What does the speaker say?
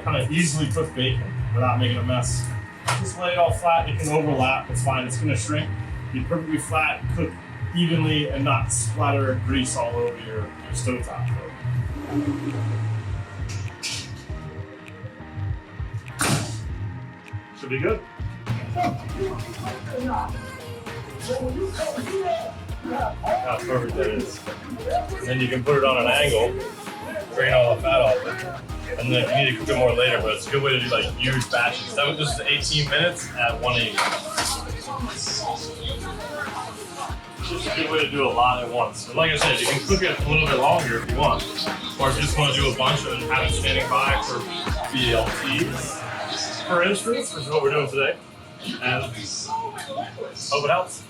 kind of easily cook bacon without making a mess. Just lay it all flat, it can overlap, it's fine, it's gonna shrink. Be perfectly flat, cook evenly, and not splatter grease all over your stovetop. Should be good. How perfect that is. And then you can put it on an angle, drain all the fat off it. And then if you need to cook it more later, but it's a good way to do like huge batches. That was just 18 minutes at 180. It's just a good way to do a lot at once. But like I said, you can cook it a little bit longer if you want. Or if you just want to do a bunch and have it standing by for BLTs, for instance, which is what we're doing today. And hope it helps.